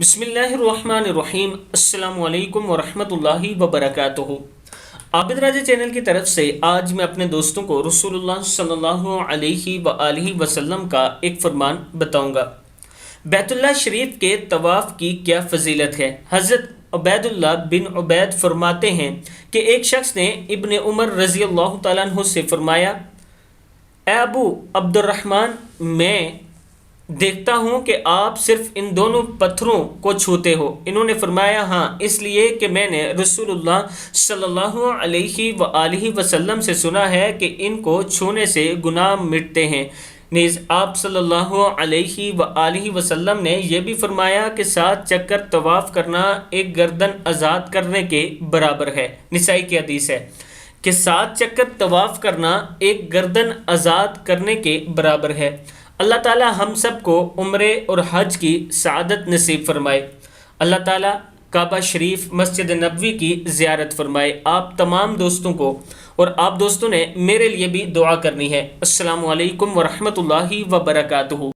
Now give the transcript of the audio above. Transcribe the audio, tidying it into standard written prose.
بسم اللہ الرحمن الرحیم۔ السلام علیکم ورحمۃ اللہ وبرکاتہ۔ عابد راجہ چینل کی طرف سے آج میں اپنے دوستوں کو رسول اللہ صلی اللہ علیہ وآلہ وسلم کا ایک فرمان بتاؤں گا۔ بیت اللہ شریف کے طواف کی کیا فضیلت ہے؟ حضرت عبید اللہ بن عبید فرماتے ہیں کہ ایک شخص نے ابن عمر رضی اللہ تعالیٰ عنہ سے فرمایا، اے ابو عبد الرحمن، میں دیکھتا ہوں کہ آپ صرف ان دونوں پتھروں کو چھوتے ہو۔ انہوں نے فرمایا، ہاں، اس لیے کہ میں نے رسول اللہ صلی اللہ علیہ وآلہ وسلم سے سنا ہے کہ ان کو چھونے سے گناہ مٹتے ہیں۔ نیز آپ صلی اللہ علیہ وآلہ وسلم نے یہ بھی فرمایا کہ 7 چکر طواف کرنا ایک گردن آزاد کرنے کے برابر ہے۔ نسائی کی حدیث ہے کہ 7 چکر طواف کرنا ایک گردن آزاد کرنے کے برابر ہے۔ اللہ تعالی ہم سب کو عمرے اور حج کی سعادت نصیب فرمائے۔ اللہ تعالی کعبہ شریف، مسجد نبوی کی زیارت فرمائے۔ آپ تمام دوستوں کو اور آپ دوستوں نے میرے لیے بھی دعا کرنی ہے۔ السلام علیکم ورحمۃ اللہ وبرکاتہ۔